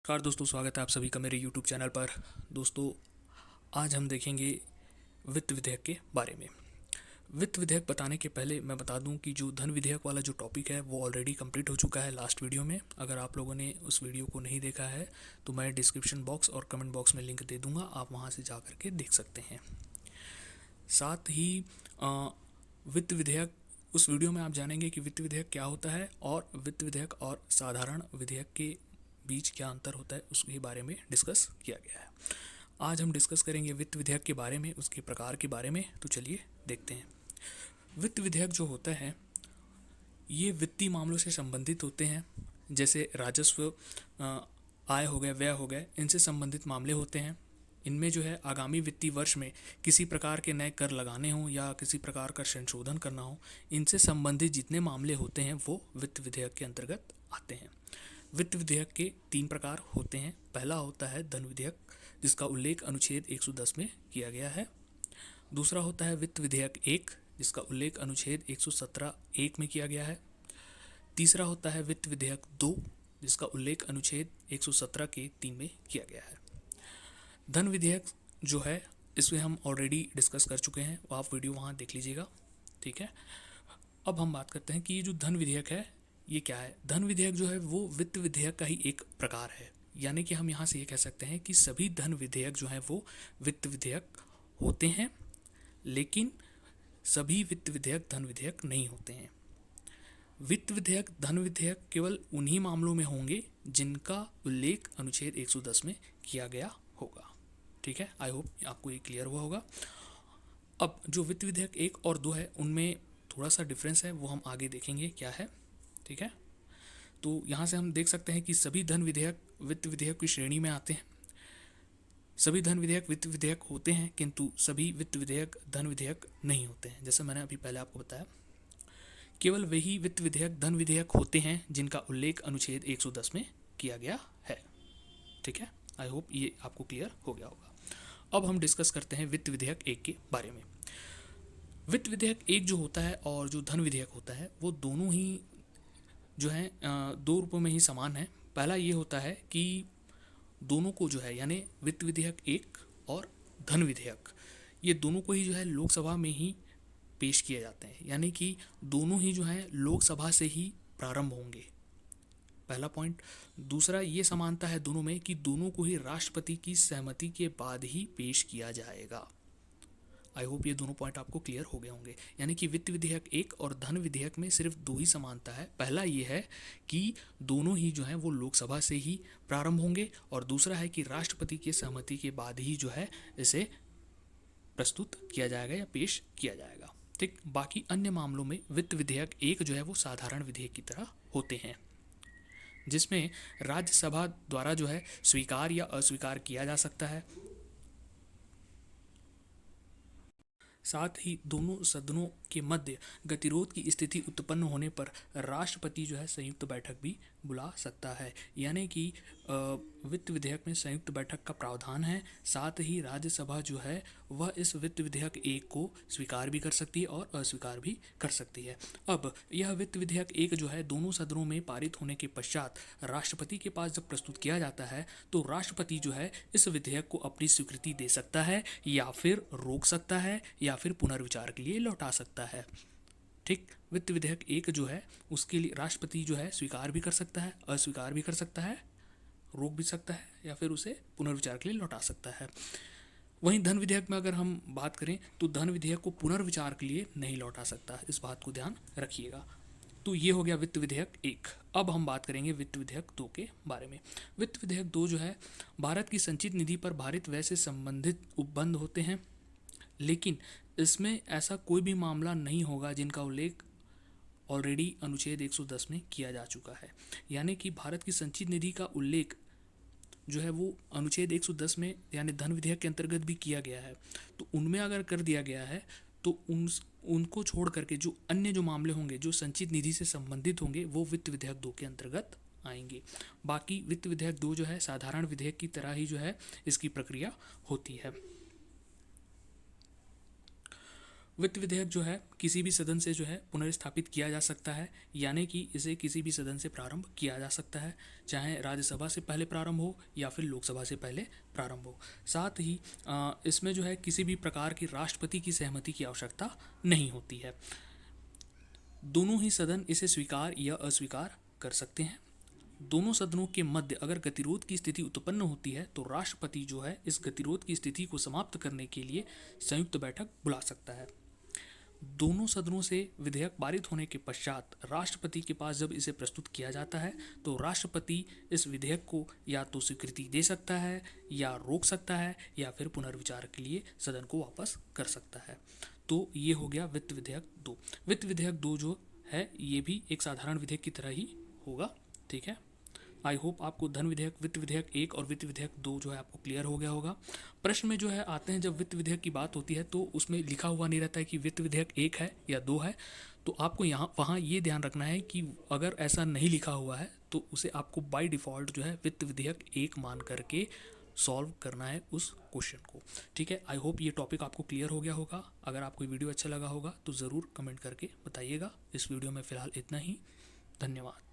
नमस्कार दोस्तों, स्वागत है आप सभी का मेरे YouTube चैनल पर। दोस्तों, आज हम देखेंगे वित्त विधेयक के बारे में। वित्त विधेयक बताने के पहले मैं बता दूं कि जो धन विधेयक वाला जो टॉपिक है वो ऑलरेडी कंप्लीट हो चुका है लास्ट वीडियो में। अगर आप लोगों ने उस वीडियो को नहीं देखा है तो मैं डिस्क्रिप्शन बॉक्स और कमेंट बॉक्स में लिंक दे दूंगा, आप वहां से जा करके देख सकते हैं। साथ ही वित्त विधेयक, उस वीडियो में आप जानेंगे कि वित्त विधेयक क्या होता है और वित्त विधेयक और साधारण विधेयक के बीच क्या अंतर होता है उसके बारे में डिस्कस किया गया है। आज हम डिस्कस करेंगे वित्त विधेयक के बारे में, उसके प्रकार के बारे में। तो चलिए देखते हैं। वित्त विधेयक जो होता है ये वित्तीय मामलों से संबंधित होते हैं, जैसे राजस्व, आय हो गए, व्यय हो गए, इनसे संबंधित मामले होते हैं। इनमें जो है आगामी वित्तीय वर्ष में किसी प्रकार के नए कर लगाने हों या किसी प्रकार का संशोधन करना हो, इनसे संबंधित जितने मामले होते हैं वो वित्त विधेयक के अंतर्गत आते हैं। वित्त विधेयक के 3 प्रकार होते हैं। पहला होता है धन विधेयक, जिसका उल्लेख अनुच्छेद 110 में किया गया है। दूसरा होता है वित्त विधेयक 1, जिसका उल्लेख अनुच्छेद 117(1) में किया गया है। तीसरा होता है वित्त विधेयक 2, जिसका उल्लेख अनुच्छेद 117 के 3 में किया गया है। धन विधेयक जो है इसमें हम ऑलरेडी डिस्कस कर चुके हैं, आप वीडियो वहाँ देख लीजिएगा, ठीक है। अब हम बात करते हैं कि ये जो धन विधेयक है ये क्या है। धन विधेयक जो है वो वित्त विधेयक का ही एक प्रकार है, यानी कि हम यहाँ से ये कह सकते हैं कि सभी धन विधेयक जो हैं वो वित्त विधेयक होते हैं, लेकिन सभी वित्त विधेयक धन विधेयक नहीं होते हैं। वित्त विधेयक धन विधेयक केवल उन्हीं मामलों में होंगे जिनका उल्लेख अनुच्छेद 110 में किया गया होगा, ठीक है। आई होप आपको ये क्लियर हुआ होगा। अब जो वित्त विधेयक 1 और 2 है उनमें थोड़ा सा डिफरेंस है, वो हम आगे देखेंगे क्या है, ठीक है। तो यहाँ से हम देख सकते हैं कि सभी धन विधेयक वित्त विधेयक की श्रेणी में आते हैं। सभी धन विधेयक वित्त विधेयक होते हैं, किंतु सभी वित्त विधेयक धन विधेयक नहीं होते हैं। जैसे मैंने अभी पहले आपको बताया, केवल वही वित्त विधेयक धन विधेयक होते हैं जिनका उल्लेख अनुच्छेद 110 में किया गया है, ठीक है। आई होप ये आपको क्लियर हो गया होगा। अब हम डिस्कस करते हैं वित्त विधेयक 1 के बारे में। वित्त विधेयक 1 जो होता है और जो धन विधेयक होता है वो दोनों ही जो है 2 रूपों में ही समान है। पहला ये होता है कि दोनों को जो है, यानी वित्त विधेयक 1 और धन विधेयक, ये दोनों को ही जो है लोकसभा में ही पेश किए जाते हैं, यानी कि दोनों ही जो है लोकसभा से ही प्रारंभ होंगे, पहला पॉइंट। दूसरा ये समानता है दोनों में कि दोनों को ही राष्ट्रपति की सहमति के बाद ही पेश किया जाएगा। आई होप ये दोनों पॉइंट आपको क्लियर हो गए होंगे। यानी कि वित्त विधेयक 1 और धन विधेयक में सिर्फ 2 ही समानता है। पहला ये है कि दोनों ही जो है वो लोकसभा से ही प्रारंभ होंगे, और दूसरा है कि राष्ट्रपति की सहमति के बाद ही जो है इसे प्रस्तुत किया जाएगा या पेश किया जाएगा, ठीक। बाकी अन्य मामलों में वित्त विधेयक 1 जो है वो साधारण विधेयक की तरह होते हैं, जिसमें राज्यसभा द्वारा जो है स्वीकार या अस्वीकार किया जा सकता है। साथ ही दोनों सदनों के मध्य गतिरोध की स्थिति उत्पन्न होने पर राष्ट्रपति जो है संयुक्त बैठक भी बुला सकता है। यानी कि वित्त विधेयक में संयुक्त बैठक का प्रावधान है। साथ ही राज्यसभा जो है वह इस वित्त विधेयक 1 को स्वीकार भी कर सकती है और अस्वीकार भी कर सकती है। अब यह वित्त विधेयक 1 जो है दोनों सदनों में पारित होने के पश्चात राष्ट्रपति के पास जब प्रस्तुत किया जाता है तो राष्ट्रपति जो है इस विधेयक को अपनी स्वीकृति दे सकता है, या फिर रोक सकता है, या फिर पुनर्विचार के लिए लौटा सकता है, ठीक। वित्त विधेयक 1 जो है उसके लिए राष्ट्रपति जो है स्वीकार भी कर सकता है, अस्वीकार भी कर सकता है, रोक भी सकता है, या फिर उसे पुनर्विचार के लिए लौटा सकता है। वहीं धन विधेयक में अगर हम बात करें तो धन विधेयक को पुनर्विचार के लिए नहीं लौटा सकता, इस बात को ध्यान रखिएगा। तो ये हो गया वित्त विधेयक 1। अब हम बात करेंगे वित्त विधेयक 2 के बारे में। वित्त विधेयक 2 जो है भारत की संचित निधि पर भारित व्यय से संबंधित उपबंध होते हैं, लेकिन इसमें ऐसा कोई भी मामला नहीं होगा जिनका उल्लेख ऑलरेडी अनुच्छेद 110 में किया जा चुका है। यानी कि भारत की संचित निधि का उल्लेख जो है वो अनुच्छेद 110 में यानी धन विधेयक के अंतर्गत भी किया गया है, तो उनमें अगर कर दिया गया है तो उनको छोड़ करके जो अन्य जो मामले होंगे जो संचित निधि से संबंधित होंगे वो वित्त विधेयक 2 के अंतर्गत आएंगे। बाकी वित्त विधेयक 2 जो है साधारण विधेयक की तरह ही जो है इसकी प्रक्रिया होती है। वित्त विधेयक जो है किसी भी सदन से जो है पुनर्स्थापित किया जा सकता है, यानी कि इसे किसी भी सदन से प्रारंभ किया जा सकता है, चाहे राज्यसभा से पहले प्रारंभ हो या फिर लोकसभा से पहले प्रारंभ हो। साथ ही इसमें जो है किसी भी प्रकार की राष्ट्रपति की सहमति की आवश्यकता नहीं होती है। दोनों ही सदन इसे स्वीकार या अस्वीकार कर सकते हैं। दोनों सदनों के मध्य अगर गतिरोध की स्थिति उत्पन्न होती है तो राष्ट्रपति जो है इस गतिरोध की स्थिति को समाप्त करने के लिए संयुक्त बैठक बुला सकता है। दोनों सदनों से विधेयक पारित होने के पश्चात राष्ट्रपति के पास जब इसे प्रस्तुत किया जाता है तो राष्ट्रपति इस विधेयक को या तो स्वीकृति दे सकता है या रोक सकता है या फिर पुनर्विचार के लिए सदन को वापस कर सकता है। तो ये हो गया वित्त विधेयक 2। वित्त विधेयक 2 जो है ये भी एक साधारण विधेयक की तरह ही होगा, ठीक है। आई होप आपको धन विधेयक, वित्त विधेयक 1 और वित्त विधेयक 2 जो है आपको क्लियर हो गया होगा। प्रश्न में जो है आते हैं जब वित्त विधेयक की बात होती है तो उसमें लिखा हुआ नहीं रहता है कि वित्त विधेयक 1 है या 2 है, तो आपको यहाँ वहाँ ये ध्यान रखना है कि अगर ऐसा नहीं लिखा हुआ है तो उसे आपको बाय डिफ़ॉल्ट जो है वित्त विधेयक 1 मान करके सॉल्व करना है उस क्वेश्चन को, ठीक है। आई होप ये टॉपिक आपको क्लियर हो गया होगा। अगर आपको वीडियो अच्छा लगा होगा तो ज़रूर कमेंट करके बताइएगा। इस वीडियो में फ़िलहाल इतना ही। धन्यवाद।